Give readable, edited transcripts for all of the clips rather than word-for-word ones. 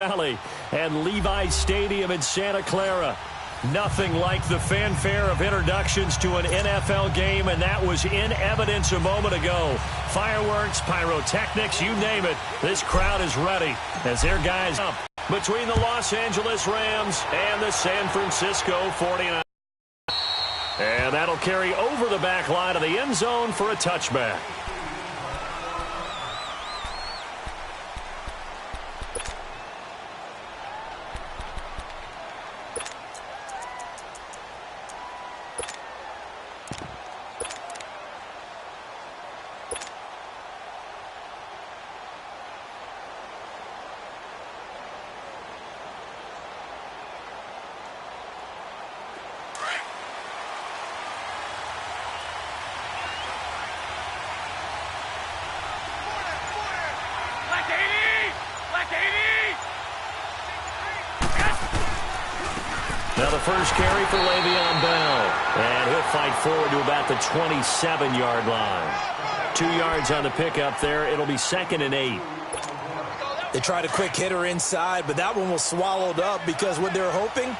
Valley and Levi Stadium in Santa Clara. Nothing like the fanfare of introductions to an NFL game, and that was in evidence a moment ago. Fireworks, pyrotechnics, you name it. This crowd is ready as their guys up between the Los Angeles Rams and the San Francisco 49ers. And that'll carry over the back line of the end zone for a touchback. Now the first carry for Le'Veon Bell. And he'll fight forward to about the 27-yard line. 2 yards on the pickup there. It'll be 2nd and 8. They tried a quick hitter inside, but that one was swallowed up because what they're hoping,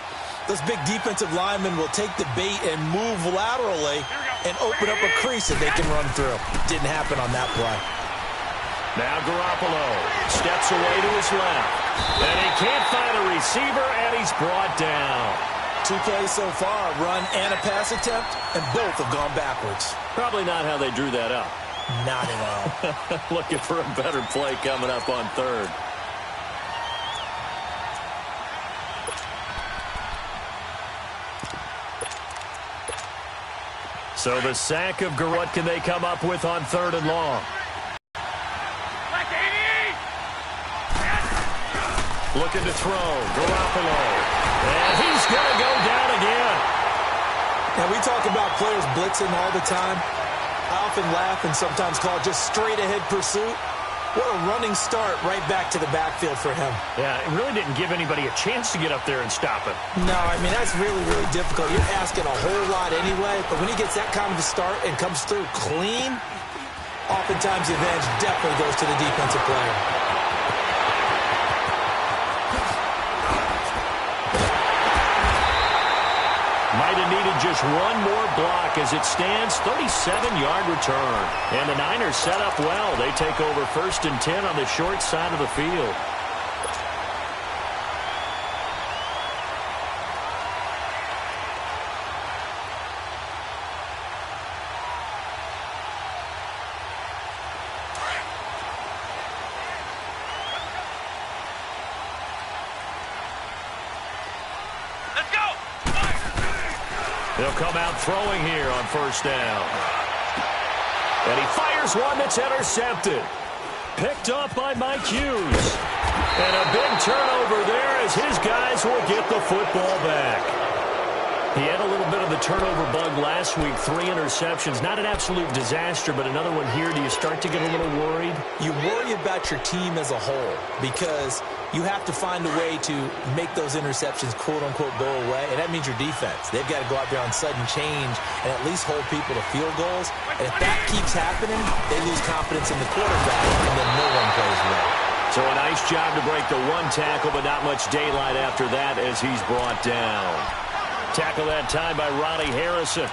those big defensive linemen will take the bait and move laterally and open up a crease that they can run through. Didn't happen on that play. Now Garoppolo steps away to his left. And he can't find a receiver, and he's brought down. 2 plays so far, a run and a pass attempt, and both have gone backwards. Probably not how they drew that up. Not at all. Looking for a better play coming up on 3rd. So the sack of Garoppolo. What can they come up with on 3rd and long? Looking to throw. Garoppolo. And he's going to go down again. Now, we talk about players blitzing all the time. I often laugh and sometimes call it just straight-ahead pursuit. What a running start right back to the backfield for him. Yeah, it really didn't give anybody a chance to get up there and stop it. No, I mean, that's really, really difficult. You're asking a whole lot anyway, but when he gets that kind of a start and comes through clean, oftentimes the advantage definitely goes to the defensive player. Might have needed just one more block as it stands. 37-yard return. And the Niners set up well. They take over 1st and 10 on the short side of the field. They'll come out throwing here on 1st down. And he fires one that's intercepted. Picked off by Mike Hughes. And a big turnover there as his guys will get the football back. He had a little bit of the turnover bug last week. 3 interceptions. Not an absolute disaster, but another one here. Do you start to get a little worried? You worry about your team as a whole because you have to find a way to make those interceptions, quote-unquote, go away, and that means your defense. They've got to go out there on sudden change and at least hold people to field goals. And if that keeps happening, they lose confidence in the quarterback, and then no one plays well. So a nice job to break the 1 tackle, but not much daylight after that as he's brought down. Tackle that time by Ronnie Harrison.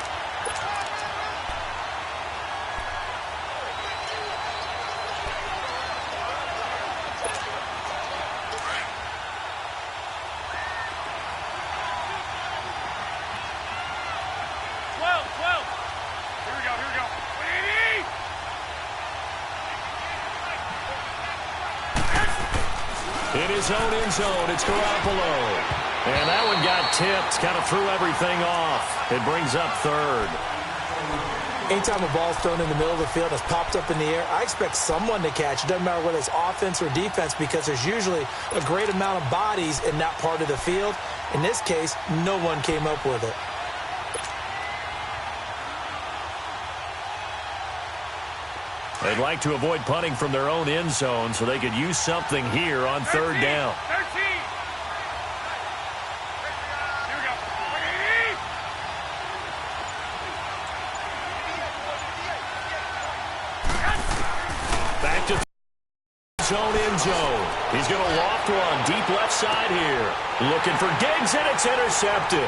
In his own end zone, it's Garoppolo. And that one got tipped, kind of threw everything off. It brings up 3rd. Anytime a ball's thrown in the middle of the field, it's popped up in the air, I expect someone to catch. It doesn't matter whether it's offense or defense because there's usually a great amount of bodies in that part of the field. In this case, no one came up with it. They'd like to avoid punting from their own end zone so they could use something here on 3rd down. Back to zone end zone. He's going to loft one deep left. left side here. Looking for Diggs, and it's intercepted.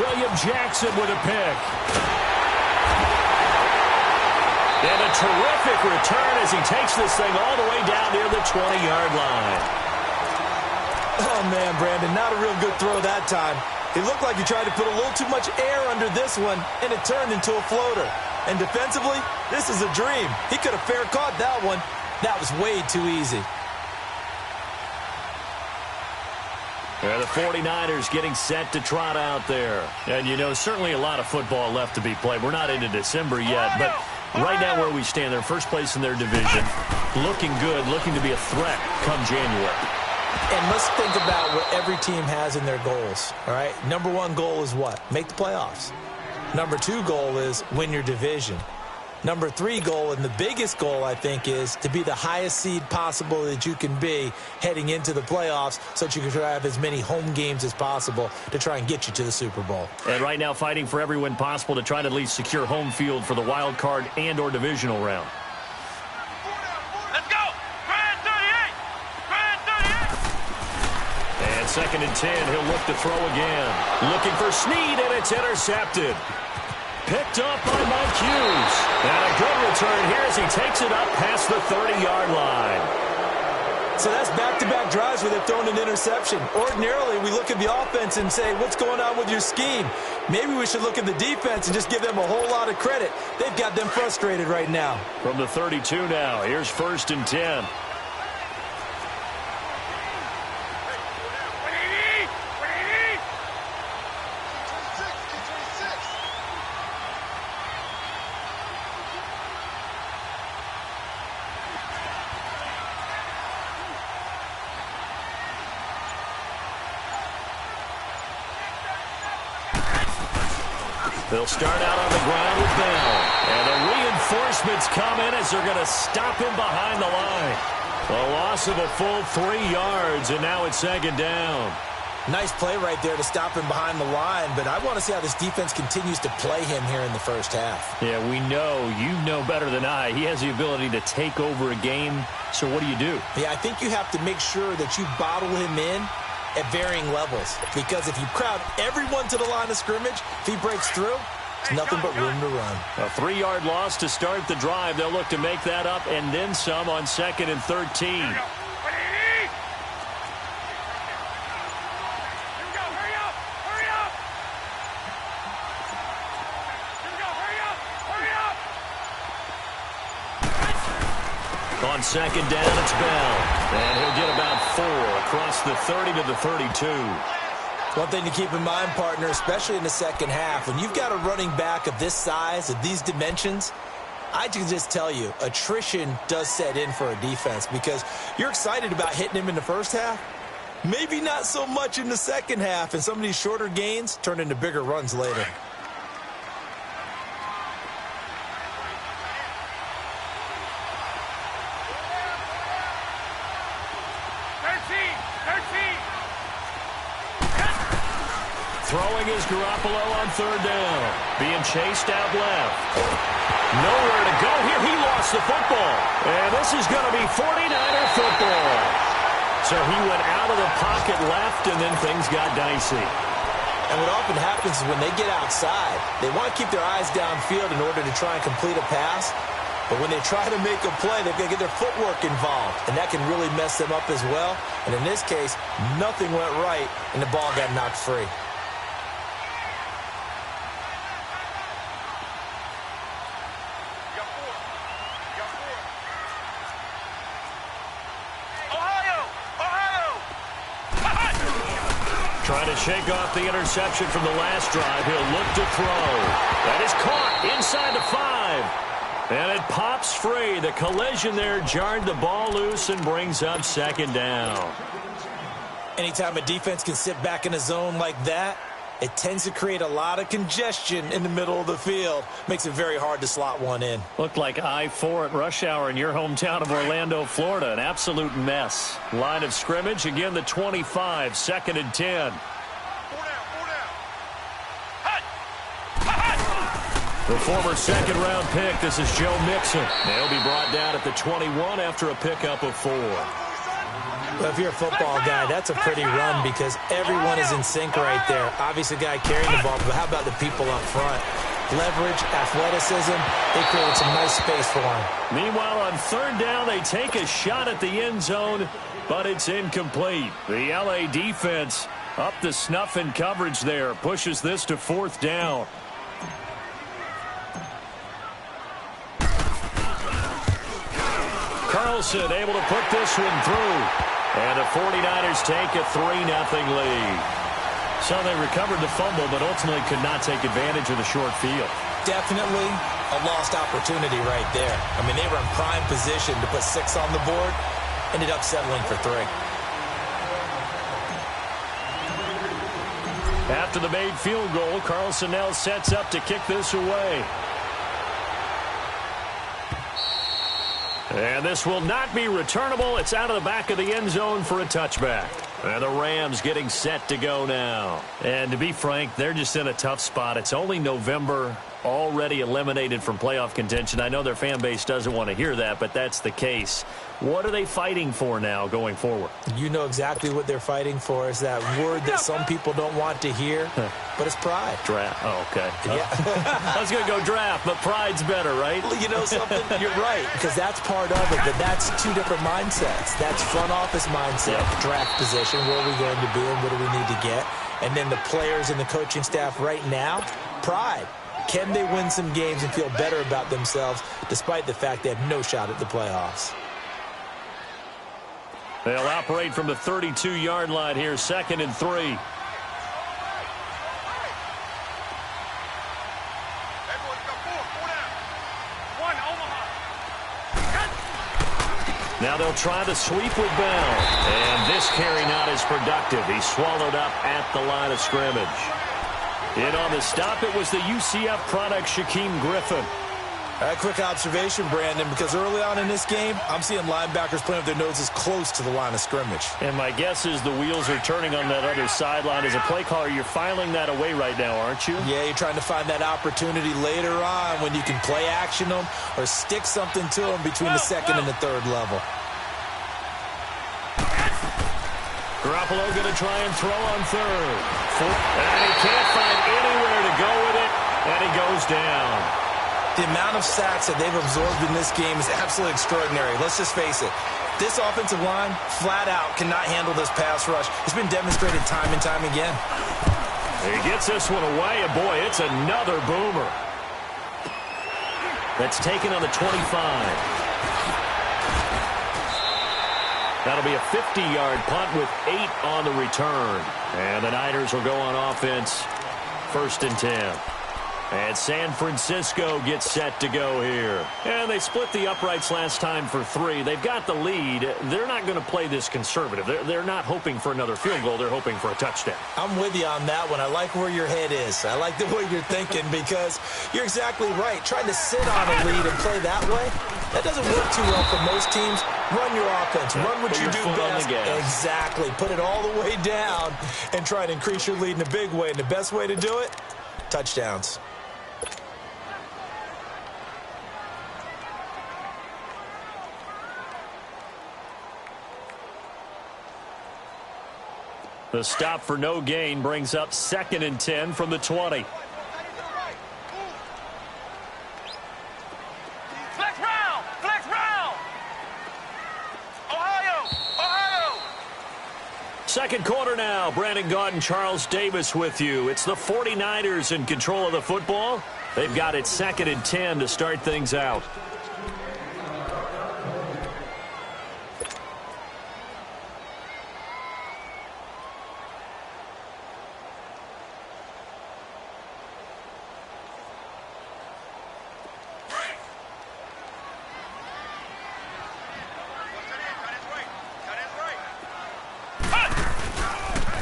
William Jackson with a pick. And a terrific return as he takes this thing all the way down near the 20-yard line. Oh, man, Brandon, not a real good throw that time. It looked like he tried to put a little too much air under this one, and it turned into a floater. And defensively, this is a dream. He could have fair caught that one. That was way too easy. The 49ers getting set to trot out there. And, you know, certainly a lot of football left to be played. We're not into December yet, but right now where we stand, they're first place in their division. Looking good, looking to be a threat come January. And let's think about what every team has in their goals, all right? Number one goal is what? Make the playoffs. Number two goal is win your division. Number three goal, and the biggest goal, I think, is to be the highest seed possible that you can be heading into the playoffs so that you can have as many home games as possible to try and get you to the Super Bowl. And right now fighting for every win possible to try to at least secure home field for the wild card and or divisional round. Let's go! Grand 38! Grand 38! And 2nd and 10, he'll look to throw again. Looking for Snead, and it's intercepted. Picked up by Mike Hughes. And a good return here as he takes it up past the 30-yard line. So that's back-to-back drives where they've thrown an interception. Ordinarily, we look at the offense and say, what's going on with your scheme? Maybe we should look at the defense and just give them a whole lot of credit. They've got them frustrated right now. From the 32 now, here's 1st and 10. They'll start out on the ground with Bell. And the reinforcements come in as they're going to stop him behind the line. A loss of a full 3 yards, and now it's 2nd down. Nice play right there to stop him behind the line, but I want to see how this defense continues to play him here in the first half. Yeah, we know. You know better than I. He has the ability to take over a game. So what do you do? Yeah, I think you have to make sure that you bottle him in at varying levels, because if you crowd everyone to the line of scrimmage, if he breaks through, it's nothing but room to run. A 3-yard loss to start the drive. They'll look to make that up and then some on 2nd and 13. On 2nd down, it's Bell. And he'll get about 4 across the 30 to the 32. One thing to keep in mind, partner, especially in the second half, when you've got a running back of this size, of these dimensions, I can just tell you, attrition does set in for a defense because you're excited about hitting him in the first half. Maybe not so much in the second half, and some of these shorter gains turn into bigger runs later. Throwing is Garoppolo on 3rd down. Being chased out left. Nowhere to go here. He lost the football. And this is going to be 49er football. So he went out of the pocket left, and then things got dicey. And what often happens is when they get outside, they want to keep their eyes downfield in order to try and complete a pass. But when they try to make a play, they've got to get their footwork involved. And that can really mess them up as well. And in this case, nothing went right, and the ball got knocked free. Trying to shake off the interception from the last drive. He'll look to throw. That is caught inside the 5. And it pops free. The collision there jarred the ball loose and brings up 2nd down. Anytime a defense can sit back in a zone like that, it tends to create a lot of congestion in the middle of the field. Makes it very hard to slot one in. Looked like I-4 at rush hour in your hometown of Orlando, Florida. An absolute mess. Line of scrimmage, again the 25, 2nd and 10. The former 2nd-round pick, this is Joe Mixon. They'll be brought down at the 21 after a pickup of 4. Well, if you're a football guy, that's a pretty run because everyone is in sync right there. Obviously, the guy carrying the ball, but how about the people up front? Leverage, athleticism, they created some nice space for him. Meanwhile, on third down, they take a shot at the end zone, but it's incomplete. The LA defense up to snuff in coverage there, pushes this to fourth down. Carlson able to put this one through. And the 49ers take a 3-0 lead. So they recovered the fumble, but ultimately could not take advantage of the short field. Definitely a lost opportunity right there. I mean, they were in prime position to put 6 on the board. Ended up settling for 3. After the made field goal, Carlson now sets up to kick this away. And this will not be returnable. It's out of the back of the end zone for a touchback. And the Rams getting set to go now. And to be frank, they're just in a tough spot. It's only November, already eliminated from playoff contention. I know their fan base doesn't want to hear that, but that's the case. What are they fighting for now going forward? You know exactly what they're fighting for. Is that word that some people don't want to hear, but it's pride. Draft. Oh, okay. Yeah. I was going to go draft, but pride's better, right? You know something? You're right, because that's part of it, but that's 2 different mindsets. That's front office mindset, draft position, where are we going to be and what do we need to get? And then the players and the coaching staff right now, pride. Can they win some games and feel better about themselves despite the fact they have no shot at the playoffs? They'll operate from the 32-yard line here, 2nd and 3. Now they'll try the sweep with Bell. And this carry not as productive. He's swallowed up at the line of scrimmage. In on the stop, it was the UCF product, Shaquem Griffin. A quick observation, Brandon, because early on in this game, I'm seeing linebackers playing with their noses close to the line of scrimmage. And my guess is the wheels are turning on that other sideline. As a play caller, you're filing that away right now, aren't you? Yeah, you're trying to find that opportunity later on when you can play action them or stick something to them between the 2nd and the 3rd level. Garoppolo going to try and throw on 3rd. And he can't find anywhere to go with it, and he goes down. The amount of sacks that they've absorbed in this game is absolutely extraordinary. Let's just face it. This offensive line, flat out, cannot handle this pass rush. It's been demonstrated time and time again. He gets this one away, and boy, it's another boomer. That's taken on the 25. That'll be a 50-yard punt with 8 on the return. And the Niners will go on offense, 1st and 10. And San Francisco gets set to go here. And they split the uprights last time for 3. They've got the lead. They're not going to play this conservative. They're not hoping for another field goal. They're hoping for a touchdown. I'm with you on that one. I like where your head is. I like the way you're thinking because you're exactly right. Trying to sit on a lead and play that way, that doesn't work too well for most teams. Run your offense. Run what you do best. Exactly. Put it all the way down and try to increase your lead in a big way. And the best way to do it, touchdowns. The stop for no gain brings up 2nd and 10 from the 20. Flex round! Flex round! Ohio! Second quarter now. Brandon Gaudin, Charles Davis with you. It's the 49ers in control of the football. They've got it 2nd and 10 to start things out.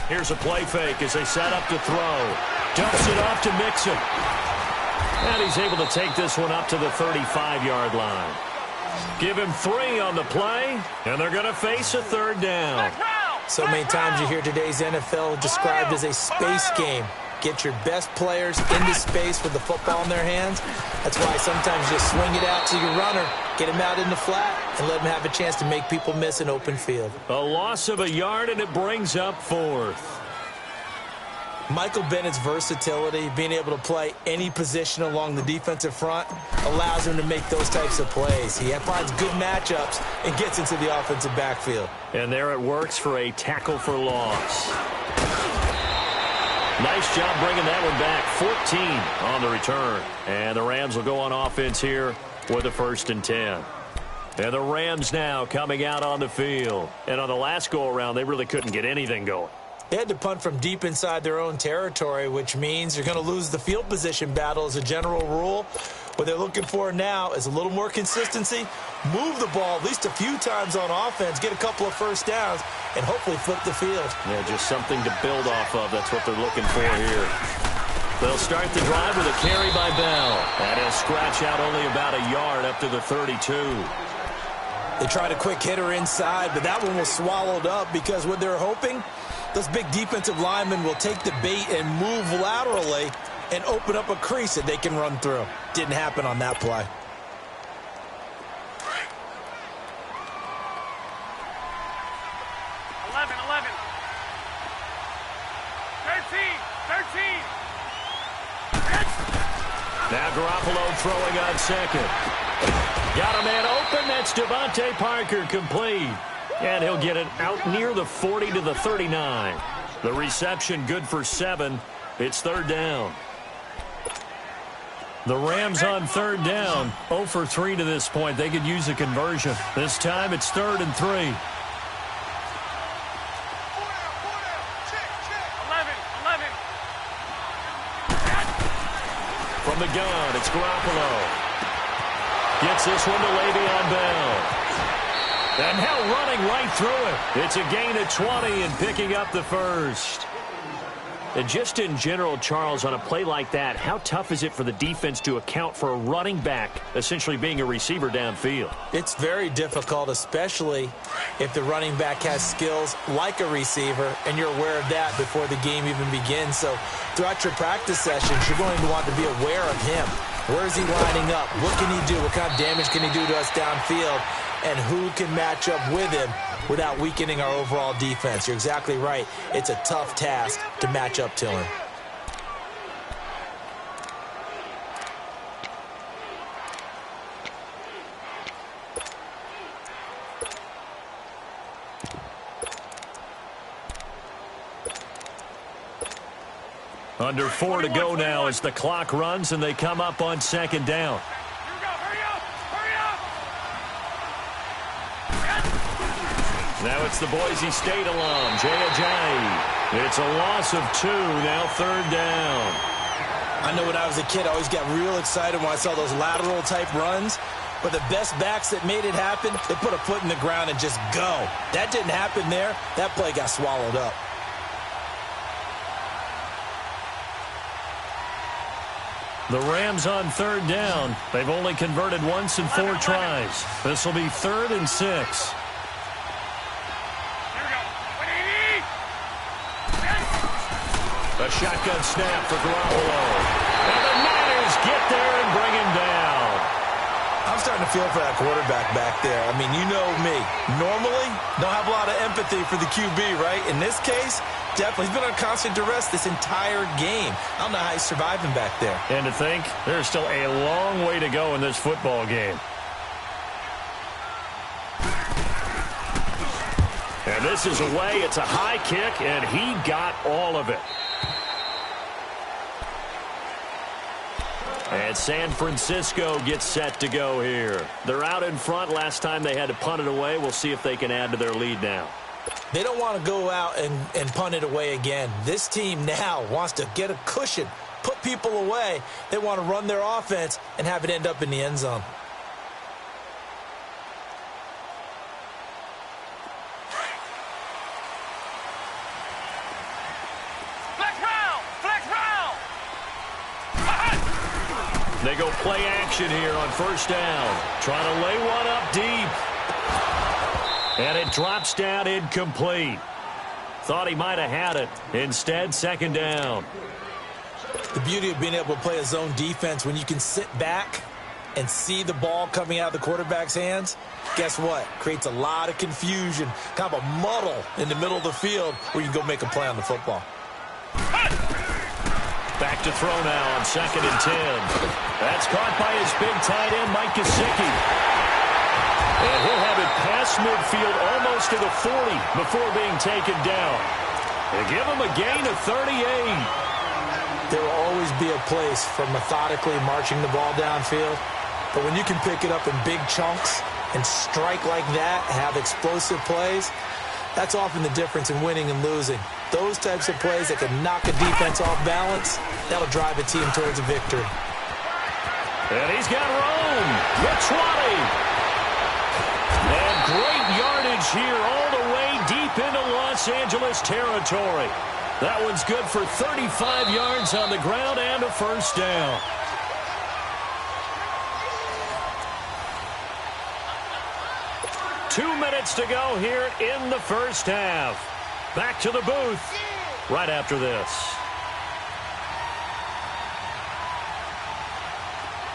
Here's a play fake as they set up to throw. Dumps it off to Mixon. And he's able to take this one up to the 35-yard line. Give him 3 on the play, and they're going to face a 3rd down. So many times you hear today's NFL described as a space game. Get your best players into space with the football in their hands. That's why sometimes you just swing it out to your runner. Get him out in the flat and let him have a chance to make people miss an open field. A loss of a yard, and it brings up 4th. Michael Bennett's versatility, being able to play any position along the defensive front, allows him to make those types of plays. He finds good matchups and gets into the offensive backfield. And there it works for a tackle for loss. Nice job bringing that one back. 14 on the return. And the Rams will go on offense here with a 1st and 10. And the Rams now coming out on the field. And on the last go-around, they really couldn't get anything going. They had to punt from deep inside their own territory, which means you're going to lose the field position battle as a general rule. What they're looking for now is a little more consistency, move the ball at least a few times on offense, get a couple of first downs, and hopefully flip the field. Yeah, just something to build off of. That's what they're looking for here. They'll start the drive with a carry by Bell. And he'll scratch out only about a yard up to the 32. They tried a quick hitter inside, but that one was swallowed up because what they're hoping, those big defensive linemen will take the bait and move laterally and open up a crease that they can run through. Didn't happen on that play. Now Garoppolo throwing on second. Got a man open. That's Devontae Parker, complete. And he'll get it out near the 40 to the 39. The reception good for 7. It's 3rd down. The Rams on 3rd down. 0 for 3 to this point. They could use a conversion. This time it's 3rd and 3. From the gun, it's Garoppolo. Gets this one to Le'Veon Bell. And now running right through it. It's a gain of 20 and picking up the 1st. And just in general, Charles, on a play like that, how tough is it for the defense to account for a running back essentially being a receiver downfield? It's very difficult, especially if the running back has skills like a receiver, and you're aware of that before the game even begins. So throughout your practice sessions, you're going to want to be aware of him. Where is he lining up? What can he do? What kind of damage can he do to us downfield? And who can match up with him without weakening our overall defense? You're exactly right. It's a tough task to match up to him. Under 4 to go now as the clock runs and they come up on 2nd down. Now it's the Boise State alum, Jay Ajayi. It's a loss of 2, now 3rd down. I know when I was a kid, I always got real excited when I saw those lateral type runs. But the best backs that made it happen, they put a foot in the ground and just go. That didn't happen there. That play got swallowed up. The Rams on 3rd down. They've only converted once in 4 tries. This will be 3rd and 6. A shotgun snap for Garoppolo. And the Niners get there and bring him down. I'm starting to feel for that quarterback back there. I mean, you know me. Normally, don't have a lot of empathy for the QB, right? In this case, definitely. He's been on constant duress this entire game. I don't know how he's surviving back there. And to think, there's still a long way to go in this football game. And this is away. It's a high kick, and he got all of it. And San Francisco gets set to go here. They're out in front. Last time they had to punt it away. We'll see if they can add to their lead now. They don't want to go out and punt it away again. This team now wants to get a cushion, put people away. They want to run their offense and have it end up in the end zone. They go play action here on 1st down. Trying to lay one up deep. And it drops down incomplete. Thought he might have had it. Instead, 2nd down. The beauty of being able to play a zone defense when you can sit back and see the ball coming out of the quarterback's hands, guess what? Creates a lot of confusion, kind of a muddle in the middle of the field where you can go make a play on the football. Back to throw now on 2nd and 10. That's caught by his big tight end, Mike Gesicki. And he'll have it past midfield almost to the 40 before being taken down. They give him a gain of 38. There will always be a place for methodically marching the ball downfield. But when you can pick it up in big chunks and strike like that, have explosive plays, that's often the difference in winning and losing. Those types of plays that can knock a defense off balance, that'll drive a team towards a victory. And he's got Rome, the 20. And great yardage here all the way deep into Los Angeles territory. That one's good for 35 yards on the ground and a first down. Two minutes to go here in the first half. Back to the booth right after this.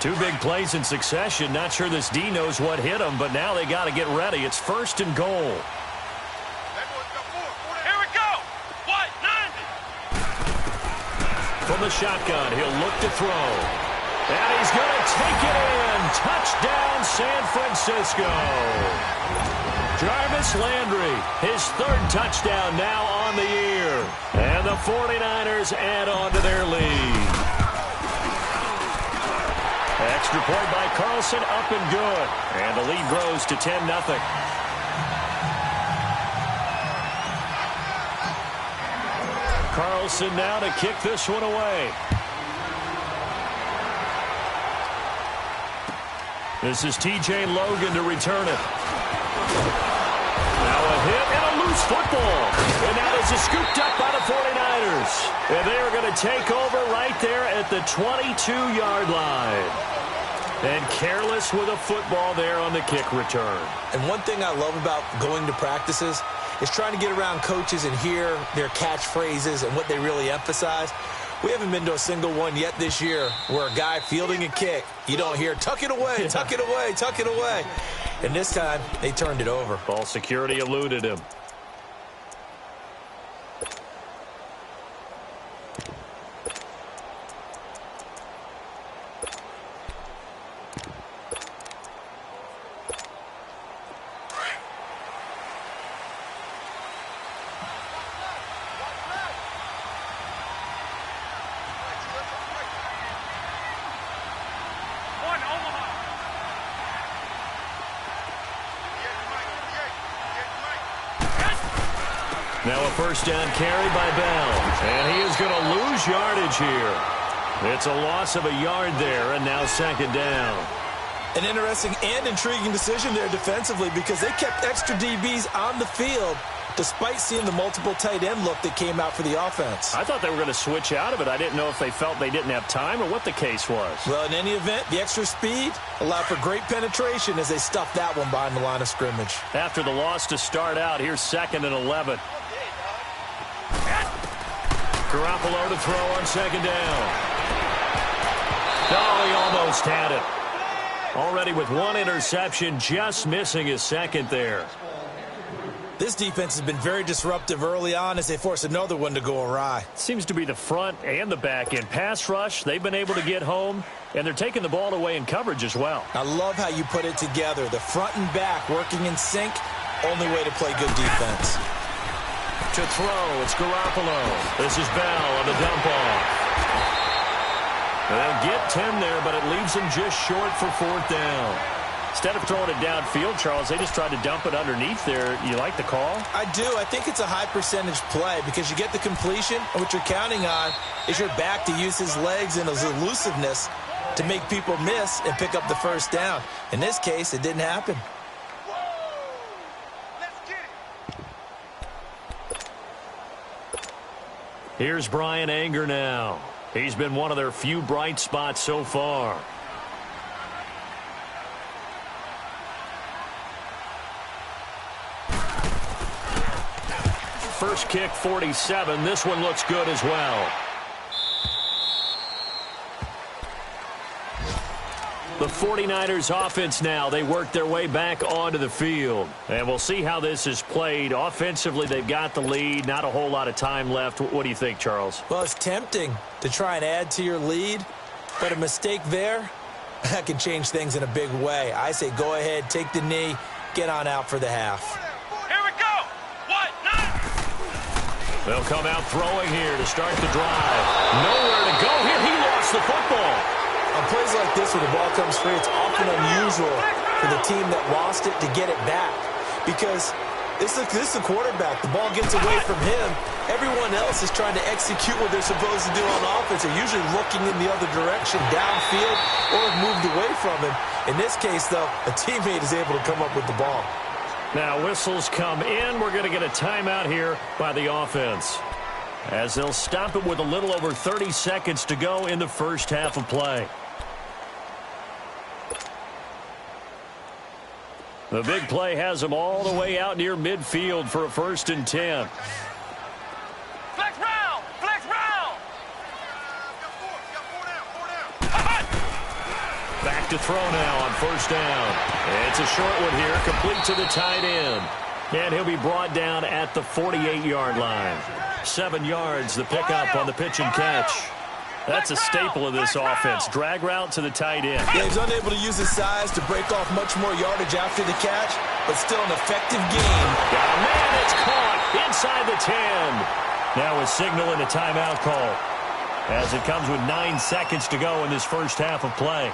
Two big plays in succession. Not sure this D knows what hit him, but now they got to get ready. It's 1st and goal. Here we go. What? 90. From the shotgun, he'll look to throw. And he's going to take it in. Touchdown, San Francisco. Jarvis Landry, his 3rd touchdown now on the year. And the 49ers add on to their lead. Extra point by Carlson, up and good. And the lead grows to 10-0. Carlson now to kick this one away. This is T.J. Logan to return it. Now a hit and a loose football. And now this is scooped up by the 49ers. And they are going to take over right there at the 22-yard line. And careless with a football there on the kick return. And one thing I love about going to practices is trying to get around coaches and hear their catchphrases and what they really emphasize. We haven't been to a single one yet this year where a guy fielding a kick, you don't hear, tuck it away, tuck it away, tuck it away. And this time, they turned it over. Ball security eluded him. Now a first down carry by Bell. And he is going to lose yardage here. It's a loss of a yard there, and now 2nd down. An interesting and intriguing decision there defensively because they kept extra DBs on the field despite seeing the multiple tight end look that came out for the offense. I thought they were going to switch out of it. I didn't know if they felt they didn't have time or what the case was. Well, in any event, the extra speed allowed for great penetration as they stuffed that one behind the line of scrimmage. After the loss to start out, here's 2nd and 11. Garoppolo to throw on 2nd down. Oh, he almost had it. Already with one interception, just missing his 2nd there. This defense has been very disruptive early on as they force another one to go awry. Seems to be the front and the back end. Pass rush, they've been able to get home, and they're taking the ball away in coverage as well. I love how you put it together. The front and back working in sync, only way to play good defense. To throw, it's Garoppolo. This is Bell on the dump off. They'll get 10 there, but it leaves them just short for 4th down. Instead of throwing it downfield, Charles, they just tried to dump it underneath there. You like the call? I do. I think it's a high percentage play because you get the completion, and what you're counting on is your back to use his legs and his elusiveness to make people miss and pick up the first down. In this case, it didn't happen. Here's Brian Anger now. He's been one of their few bright spots so far. First kick, 47. This one looks good as well. The 49ers offense now. They work their way back onto the field. And we'll see how this is played. Offensively, they've got the lead. Not a whole lot of time left. What do you think, Charles? Well, it's tempting to try and add to your lead, but a mistake there, that can change things in a big way. I say go ahead, take the knee, get on out for the half. Here we go. What? Nine. They'll come out throwing here to start the drive. Nowhere to go here. He lost the football. On plays like this where the ball comes free, it's often unusual for the team that lost it to get it back. Because this is the quarterback. The ball gets away from him. Everyone else is trying to execute what they're supposed to do on offense. They're usually looking in the other direction, downfield, or have moved away from him. In this case, though, a teammate is able to come up with the ball. Now whistles come in. We're going to get a timeout here by the offense, as they'll stop it with a little over 30 seconds to go in the first half of play. The big play has them all the way out near midfield for a 1st and 10. Flex round. Flex round. Back to throw now on 1st down. It's a short one here, complete to the tight end. And he'll be brought down at the 48-yard line. 7 yards, the pickup on the pitch and catch. That's a staple of this offense. Drag route to the tight end. Yeah, he's unable to use his size to break off much more yardage after the catch, but still an effective game. Got a man, it's caught inside the 10. Now a signal and a timeout call, as it comes with 9 seconds to go in this first half of play.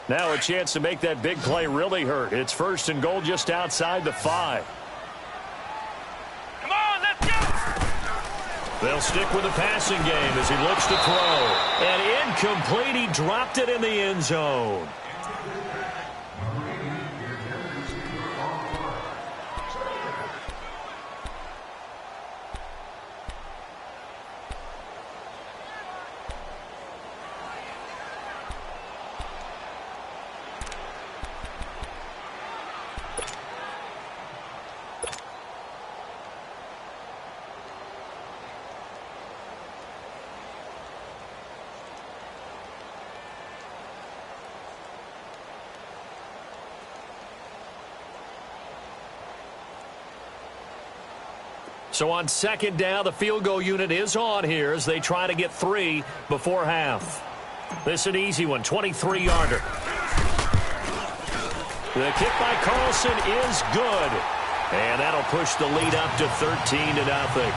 Now a chance to make that big play really hurt. It's 1st and goal just outside the 5. Come on, let's go. They'll stick with the passing game as he looks to throw. And incomplete. He dropped it in the end zone. So on 2nd down, the field goal unit is on here as they try to get 3 before half. This is an easy one, 23-yarder. The kick by Carlson is good. And that'll push the lead up to 13-0.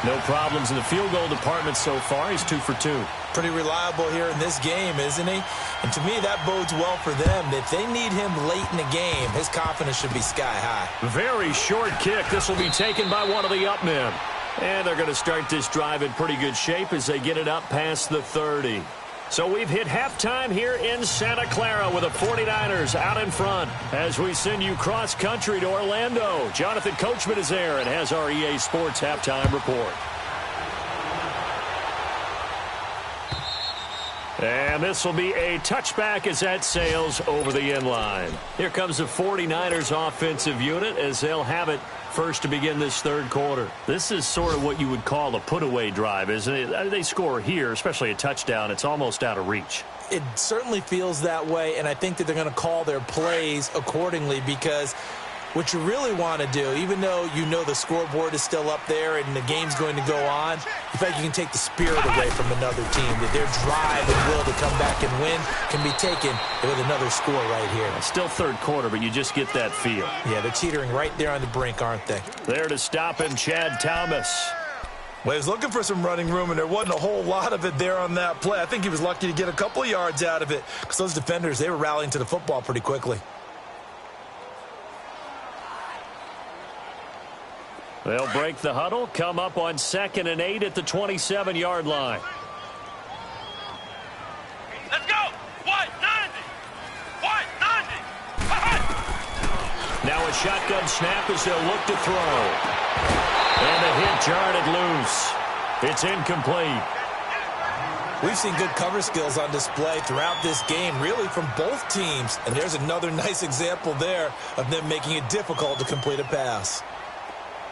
No problems in the field goal department so far. He's 2 for 2. Pretty reliable here in this game, isn't he? And to me, that bodes well for them. If they need him late in the game, his confidence should be sky high. Very short kick. This will be taken by one of the up men. And they're going to start this drive in pretty good shape as they get it up past the 30. So we've hit halftime here in Santa Clara with the 49ers out in front as we send you cross-country to Orlando. Jonathan Coachman is there and has our EA Sports halftime report. And this will be a touchback as that sails over the end line. Here comes the 49ers offensive unit as they'll have it first to begin this 3rd quarter. This is sort of what you would call a put-away drive, isn't it? They score here, especially a touchdown. It's almost out of reach. It certainly feels that way, and I think that they're going to call their plays accordingly because what you really want to do, even though you know the scoreboard is still up there and the game's going to go on, you feel like you can take the spirit away from another team, that their drive and will to come back and win can be taken with another score right here. It's still 3rd quarter, but you just get that feel. Yeah, they're teetering right there on the brink, aren't they? There to stop him, Chad Thomas. Well, he was looking for some running room, and there wasn't a whole lot of it there on that play. I think he was lucky to get a couple of yards out of it because those defenders, they were rallying to the football pretty quickly. They'll break the huddle, come up on 2nd and 8 at the 27-yard line. Let's go. What? 90. What? 90. Now a shotgun snap as they'll look to throw. And the hit jarred it loose. It's incomplete. We've seen good cover skills on display throughout this game, really from both teams. And there's another nice example there of them making it difficult to complete a pass.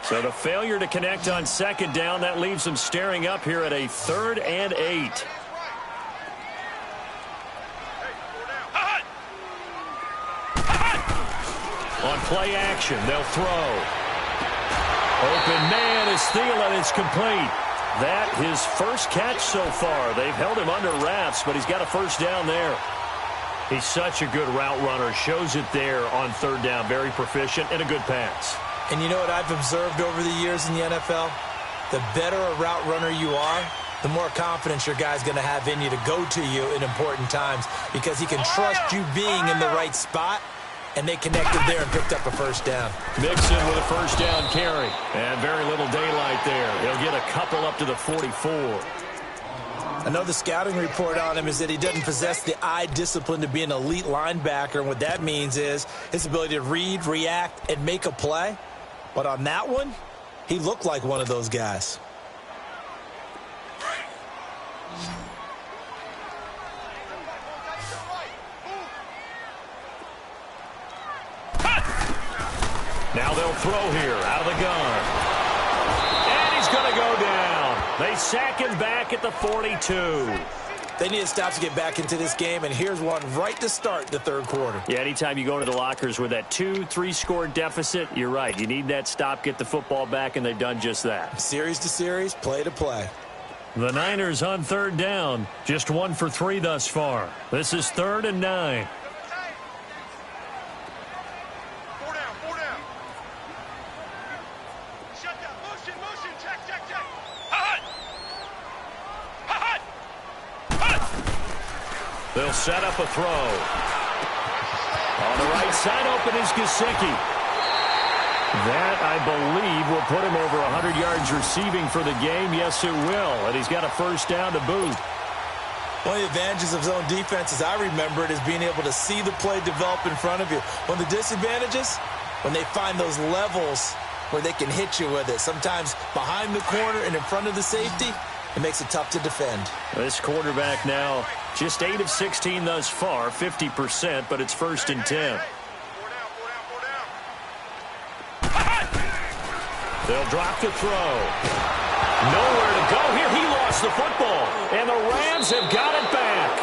So the failure to connect on second down, that leaves them staring up here at a 3rd and 8. On play action, they'll throw. Open man is Thielen. It's complete. That his first catch so far. They've held him under wraps, but he's got a first down there. He's such a good route runner. Shows it there on 3rd down. Very proficient and a good pass. And you know what I've observed over the years in the NFL? The better a route runner you are, the more confidence your guy's going to have in you to go to you in important times because he can trust you being in the right spot. And they connected there and picked up a first down. Mixon with a first down carry. And very little daylight there. He'll get a couple up to the 44. I know the scouting report on him is that he doesn't possess the eye discipline to be an elite linebacker. And what that means is his ability to read, react, and make a play. But on that one, he looked like one of those guys. Now they'll throw here out of the gun. And he's going to go down. They sack him back at the 42. They need to stop to get back into this game, and here's one right to start the 3rd quarter. Yeah, anytime you go into the lockers with that 2-3 score deficit, you're right. You need that stop, get the football back, and they've done just that. Series to series, play to play. The Niners on 3rd down. Just 1 for 3 thus far. This is 3rd and 9. They'll set up a throw. On the right side, open is Gesicki. That, I believe, will put him over 100 yards receiving for the game. Yes, it will. And he's got a first down to boot. One of the advantages of zone defense, as I remember it, is being able to see the play develop in front of you. One of the disadvantages, when they find those levels where they can hit you with it. Sometimes behind the corner and in front of the safety, it makes it tough to defend. This quarterback now just 8 of 16 thus far, 50%, but it's 1st and 10. They'll drop the throw. Nowhere to go here. He lost the football, and the Rams have got it back.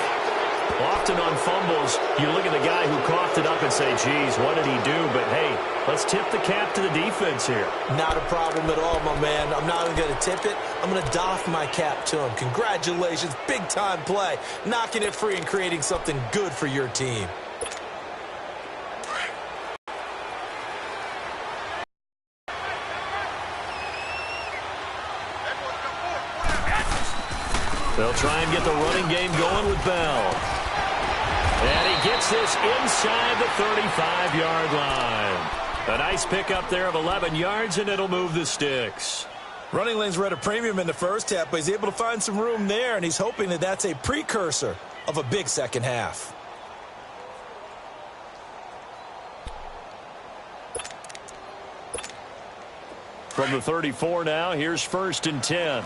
Often on fumbles, you look at the guy who coughed it up and say, geez, what did he do? But, hey, let's tip the cap to the defense here. Not a problem at all, my man. I'm not even going to tip it. I'm going to doff my cap to him. Congratulations. Big-time play. Knocking it free and creating something good for your team. They'll try and get the running game going with Bell. And he gets this inside the 35-yard line. A nice pickup there of 11 yards, and it'll move the sticks. Running lanes were at a premium in the first half, but he's able to find some room there, and he's hoping that that's a precursor of a big second half. From the 34 now, here's 1st and 10.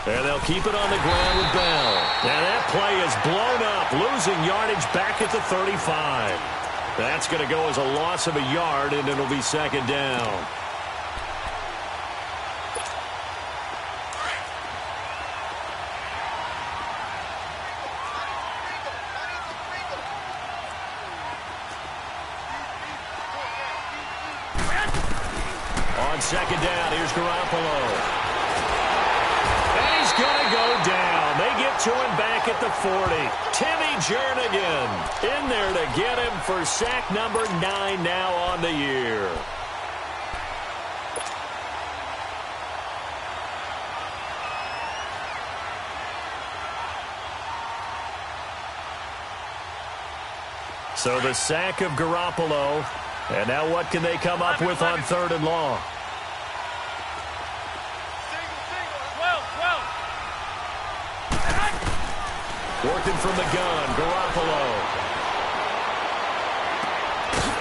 And they'll keep it on the ground with Bell. And that play is blown up, losing yardage back at the 35. That's going to go as a loss of a yard, and it'll be 2nd down. On 2nd down, here's Garoppolo. Going to go down. They get to him back at the 40. Timmy Jernigan in there to get him for sack number 9 now on the year. So the sack of Garoppolo. And now what can they come up with on 3rd and long? Working from the gun, Garoppolo.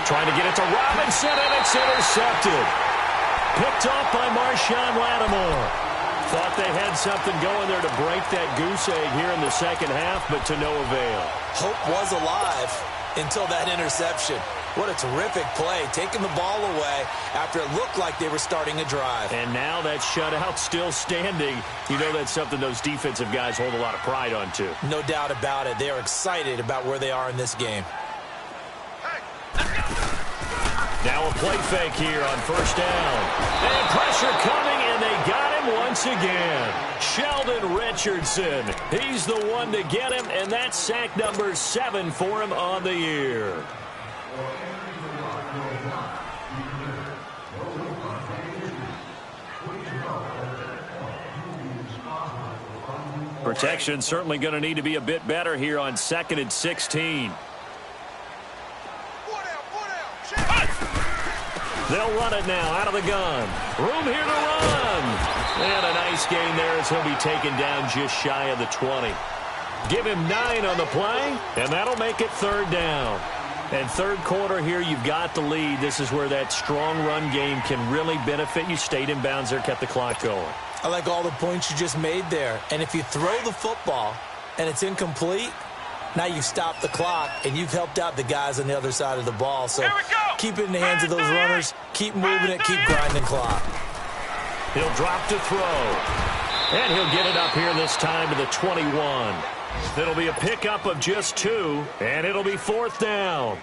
Trying to get it to Robinson, and it's intercepted. Picked off by Marshawn Lattimore. Thought they had something going there to break that goose egg here in the second half, but to no avail. Hope was alive until that interception. What a terrific play, taking the ball away after it looked like they were starting a drive. And now that shutout still standing. You know that's something those defensive guys hold a lot of pride on, too. No doubt about it. They are excited about where they are in this game. Now a play fake here on first down. And pressure coming, and they got him once again. Sheldon Richardson. He's the one to get him, and that's sack number 7 for him on the year. Protection certainly going to need to be a bit better here on 2nd and 16. They'll run it now out of the gun. Room here to run. And a nice gain there as he'll be taken down just shy of the 20. Give him 9 on the play, and that'll make it 3rd down. And third quarter here, you've got the lead. This is where that strong run game can really benefit you. Stayed in bounds there, kept the clock going. I like all the points you just made there. And if you throw the football and it's incomplete, now you've stopped the clock and you've helped out the guys on the other side of the ball. So keep it in the hands of those runners. Keep moving it. Keep grinding clock. He'll drop to throw. And he'll get it up here this time to the 21. It'll be a pickup of just 2, and it'll be 4th down.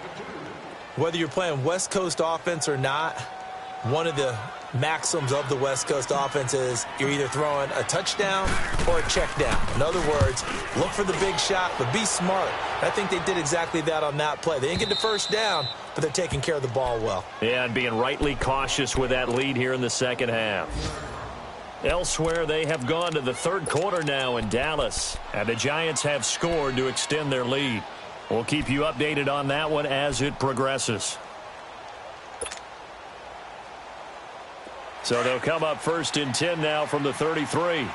Whether you're playing West Coast offense or not, one of the maxims of the West Coast offense is you're either throwing a touchdown or a check down. In other words, look for the big shot, but be smart. I think they did exactly that on that play. They didn't get the first down, but they're taking care of the ball well. Yeah, and being rightly cautious with that lead here in the second half. Elsewhere, they have gone to the third quarter now in Dallas, and the Giants have scored to extend their lead. We'll keep you updated on that one as it progresses. So they'll come up 1st and 10 now from the 33.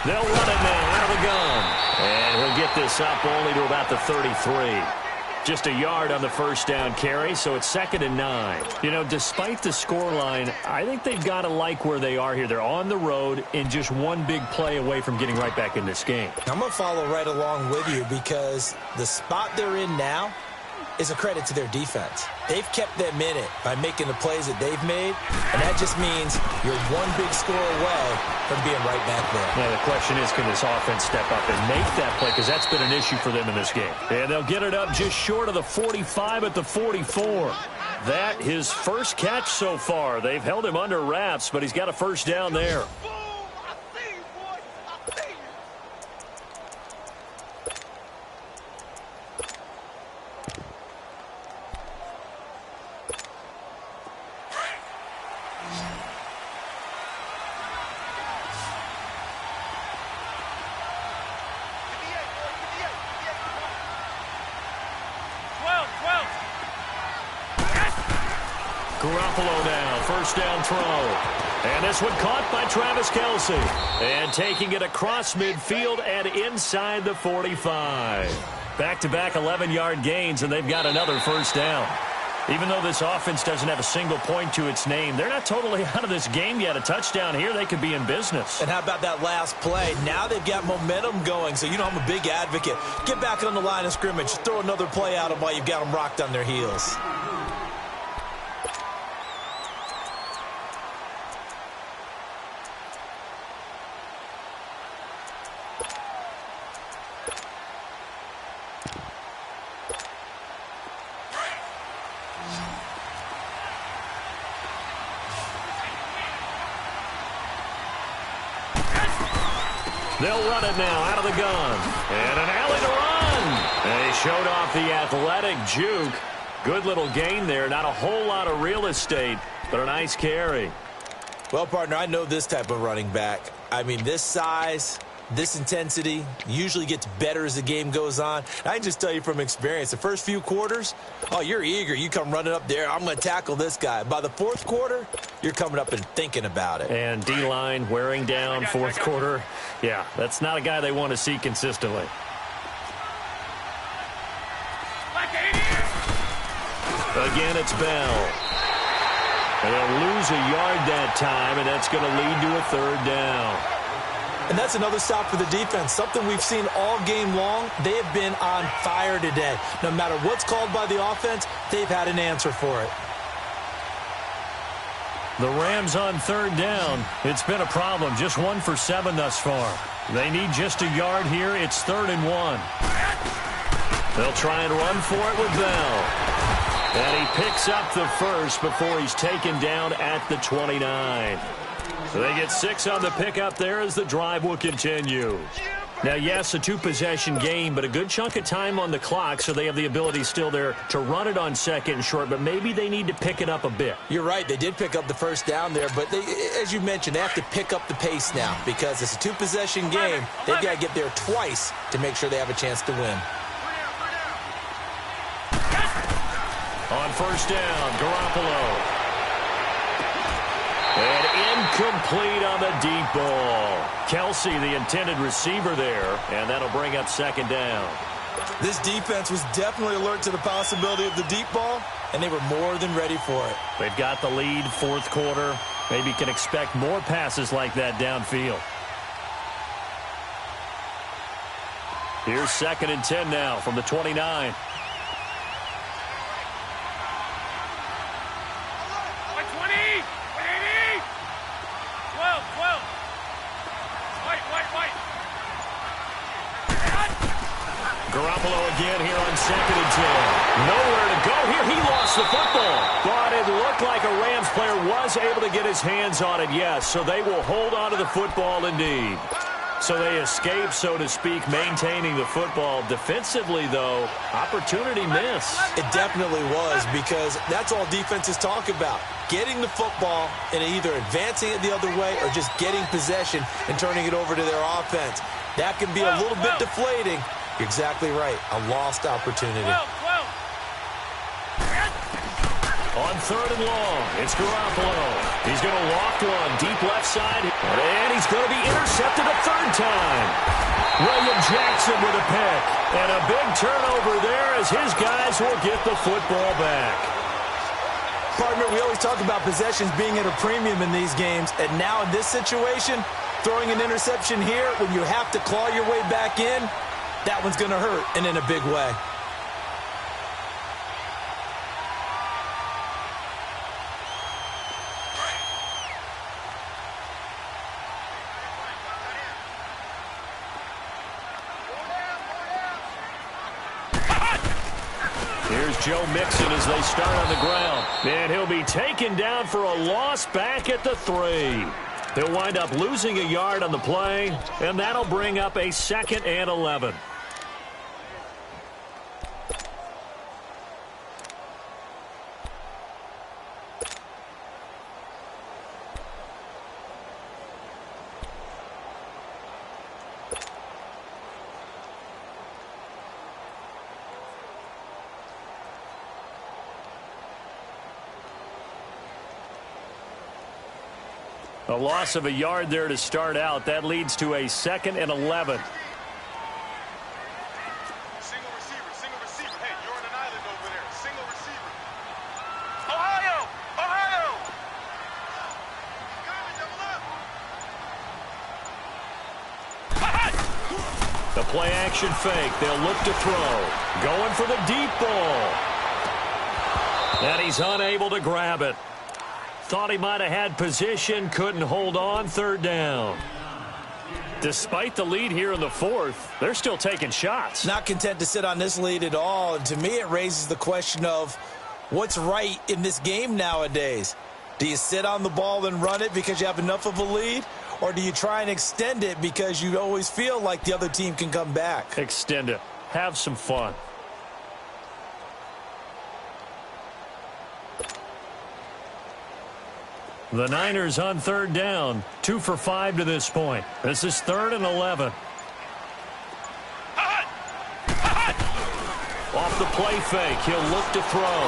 They'll run it now out of the gun. And he'll get this up only to about the 33. Just a yard on the first down carry, so it's 2nd and 9. You know, despite the scoreline, I think they've got to like where they are here. They're on the road and just one big play away from getting right back in this game. I'm going to follow right along with you because the spot they're in now is a credit to their defense. They've kept them in it by making the plays that they've made, and that just means you're one big score away from being right back there. Now, the question is, can this offense step up and make that play? Because that's been an issue for them in this game. And they'll get it up just short of the 45 at the 44. That his first catch so far. They've held him under wraps, but he's got a first down there. Garoppolo now, first down throw. And this one caught by Travis Kelce. And taking it across midfield and inside the 45. Back-to-back 11-yard gains, and they've got another first down. Even though this offense doesn't have a single point to its name, they're not totally out of this game yet. A touchdown here, they could be in business. And how about that last play? Now they've got momentum going, so you know I'm a big advocate. Get back on the line of scrimmage. Throw another play at them while you've got them rocked on their heels. They'll run it now out of the gun. And an alley to run. And he showed off the athletic juke. Good little gain there. Not a whole lot of real estate, but a nice carry. Well, partner, I know this type of running back. I mean, this size, This intensity usually gets better as the game goes on. I can just tell you from experience, the first few quarters, oh, you're eager. You come running up there, I'm going to tackle this guy. By the fourth quarter, you're coming up and thinking about it. And D-line wearing down fourth quarter. Yeah, that's not a guy they want to see consistently. Again, it's Bell. And they'll lose a yard that time, and that's going to lead to a third down. And that's another stop for the defense, something we've seen all game long. They have been on fire today. No matter what's called by the offense, they've had an answer for it. The Rams on third down. It's been a problem, just 1 for 7 thus far. They need just a yard here. It's 3rd and 1. They'll try and run for it with Bell. And he picks up the first before he's taken down at the 29. So they get 6 on the pickup there as the drive will continue. Now, yes, a 2-possession game, but a good chunk of time on the clock, so they have the ability still there to run it on 2nd and short, but maybe they need to pick it up a bit. You're right. They did pick up the first down there, but they, as you mentioned, they have to pick up the pace now because it's a 2-possession game. They've got to get there twice to make sure they have a chance to win. On first down, Garoppolo. And incomplete on the deep ball. Kelsey, the intended receiver there, and that'll bring up 2nd down. This defense was definitely alert to the possibility of the deep ball, and they were more than ready for it. They've got the lead, 4th quarter. Maybe can expect more passes like that downfield. Here's 2nd and 10 now from the 29. Garoppolo again here on 2nd and 10. Nowhere to go here. He lost the football. But it looked like a Rams player was able to get his hands on it, yes. So they will hold on to the football indeed. So they escape, so to speak, maintaining the football. Defensively, though, opportunity miss. It definitely was because that's all defenses talk about. Getting the football and either advancing it the other way or just getting possession and turning it over to their offense. That can be a little bit deflating. You're exactly right. A lost opportunity. On 3rd and long, it's Garoppolo. He's going to loft one deep left side. And he's going to be intercepted a 3rd time. William Jackson with a pick. And a big turnover there as his guys will get the football back. Partner, we always talk about possessions being at a premium in these games. And now in this situation, throwing an interception here when you have to claw your way back in, that one's going to hurt, and in a big way. Here's Joe Mixon as they start on the ground. And he'll be taken down for a loss back at the 3. They'll wind up losing a yard on the play, and that'll bring up a 2nd and 11. A loss of a yard there to start out. That leads to a 2nd and 11. Single receiver. Hey, you're on an island over there. Single receiver. Ohio! The play action fake. They'll look to throw. Going for the deep ball. And he's unable to grab it. Thought he might have had position, couldn't hold on, 3rd down. Despite the lead here in the 4th, they're still taking shots. Not content to sit on this lead at all. And to me, it raises the question of what's right in this game nowadays. Do you sit on the ball and run it because you have enough of a lead? Or do you try and extend it because you always feel like the other team can come back? Extend it. Have some fun. The Niners on third down, 2 for 5 to this point. This is 3rd and 11. Off the play fake, he'll look to throw.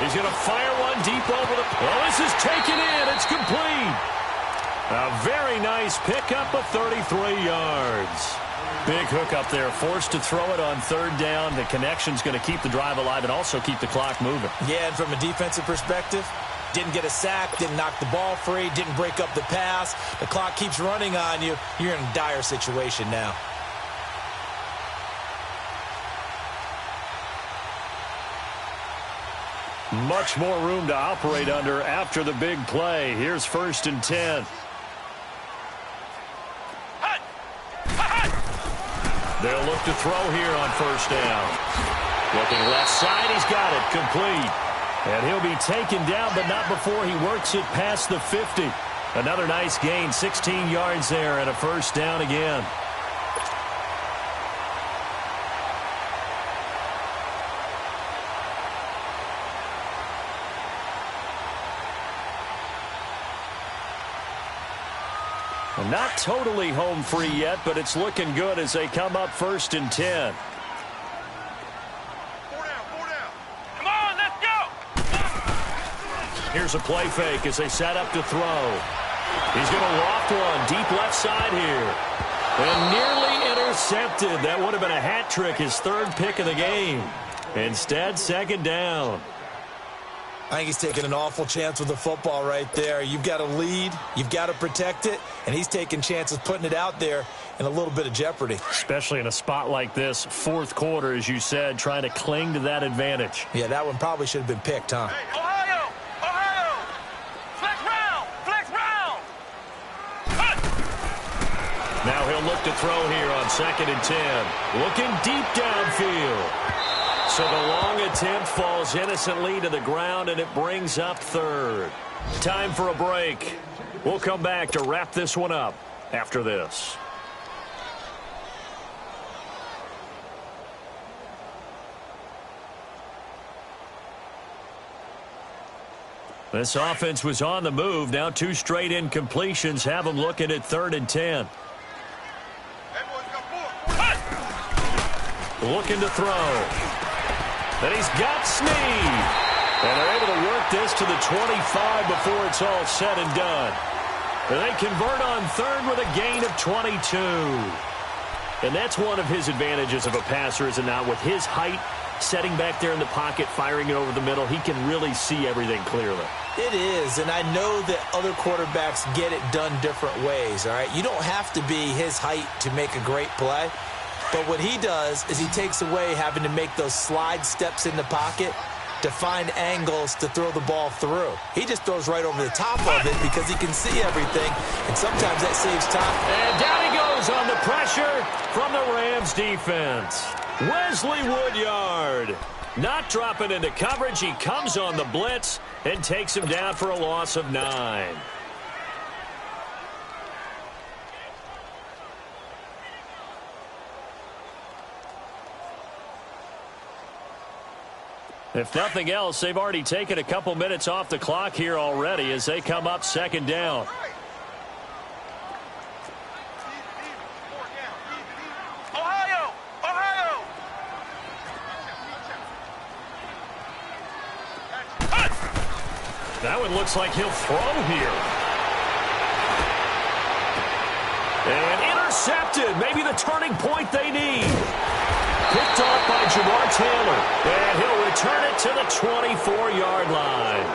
He's going to fire one deep over the... Well, this is taken in. It's complete. A very nice pickup of 33 yards. Big hook up there, forced to throw it on third down. The connection's going to keep the drive alive and also keep the clock moving. Yeah, and from a defensive perspective, didn't get a sack, didn't knock the ball free, didn't break up the pass. The clock keeps running on you. You're in a dire situation now. Much more room to operate under after the big play. Here's 1st and 10. They'll look to throw here on 1st down. Looking left side, he's got it, complete. And he'll be taken down, but not before he works it past the 50. Another nice gain, 16 yards there, and a 1st down again. Not totally home free yet, but it's looking good as they come up 1st and 10. 4 down. Come on, let's go. Here's a play fake as they set up to throw. He's going to loft one deep left side here. And nearly intercepted. That would have been a hat trick, his 3rd pick of the game. Instead, 2nd down. I think he's taking an awful chance with the football right there. You've got to lead, you've got to protect it, and he's taking chances putting it out there in a little bit of jeopardy. Especially in a spot like this, 4th quarter, as you said, trying to cling to that advantage. Yeah, that one probably should have been picked, huh? Hey, Ohio! Flex round! Now he'll look to throw here on 2nd and 10. Looking deep downfield. So the long attempt falls innocently to the ground, and it brings up 3rd. Time for a break. We'll come back to wrap this one up after this. This offense was on the move. Now 2 straight incompletions have them looking at 3rd and 10. Hey, boys, got 4. Looking to throw. And he's got Snead. And they're able to work this to the 25 before it's all said and done. And they convert on 3rd with a gain of 22. And that's one of his advantages of a passer, is it not? With his height, setting back there in the pocket, firing it over the middle, he can really see everything clearly. It is, and I know that other quarterbacks get it done different ways, all right? You don't have to be his height to make a great play. But what he does is he takes away having to make those slide steps in the pocket to find angles to throw the ball through. He just throws right over the top of it because he can see everything, and sometimes that saves time. And down he goes on the pressure from the Rams defense. Wesley Woodyard not dropping into coverage. He comes on the blitz and takes him down for a loss of 9. If nothing else, they've already taken a couple minutes off the clock here already as they come up 2nd down. Ohio! That one looks like he'll throw here. And intercepted. Maybe the turning point they need. Picked off by Jamar Taylor. And he'll return it to the 24-yard line.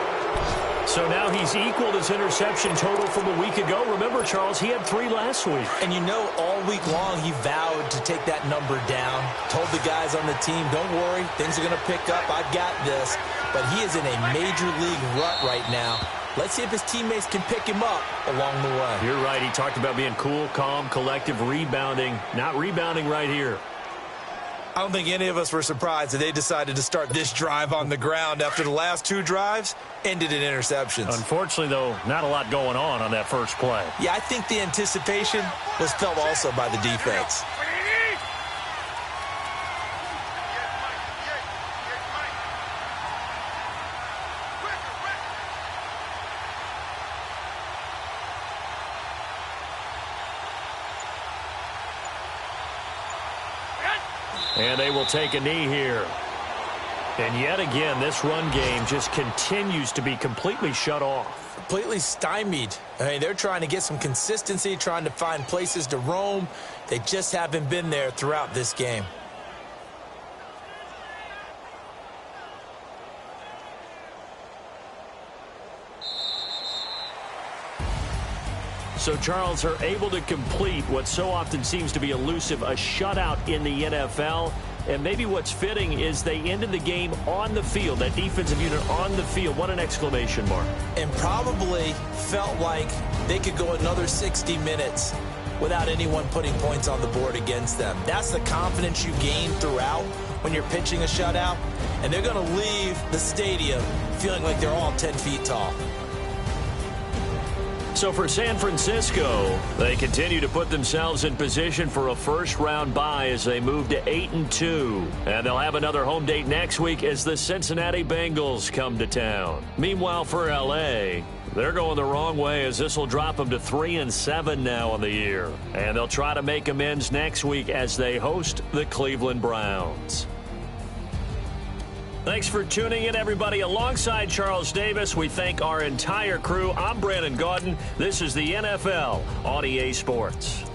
So now he's equaled his interception total from a week ago. Remember, Charles, he had 3 last week. And you know, all week long he vowed to take that number down. Told the guys on the team, don't worry, things are going to pick up. I've got this. But he is in a major league rut right now. Let's see if his teammates can pick him up along the way. You're right. He talked about being cool, calm, collective, rebounding. Not rebounding right here. I don't think any of us were surprised that they decided to start this drive on the ground after the last 2 drives ended in interceptions. Unfortunately, though, not a lot going on that first play. Yeah, I think the anticipation was felt also by the defense. And they will take a knee here. And yet again, this run game just continues to be completely shut off. Completely stymied. I mean, they're trying to get some consistency, trying to find places to roam. They just haven't been there throughout this game. So Charles are able to complete what so often seems to be elusive, a shutout in the NFL. And maybe what's fitting is they ended the game on the field, that defensive unit on the field. What an exclamation mark. And probably felt like they could go another 60 minutes without anyone putting points on the board against them. That's the confidence you gain throughout when you're pitching a shutout. And they're going to leave the stadium feeling like they're all 10 feet tall. So for San Francisco, they continue to put themselves in position for a first-round bye as they move to 8-2. And they'll have another home date next week as the Cincinnati Bengals come to town. Meanwhile, for L.A., they're going the wrong way as this will drop them to 3-7 now on the year. And they'll try to make amends next week as they host the Cleveland Browns. Thanks for tuning in, everybody. Alongside Charles Davis, we thank our entire crew. I'm Brandon Gaudin. This is the NFL on EA Sports.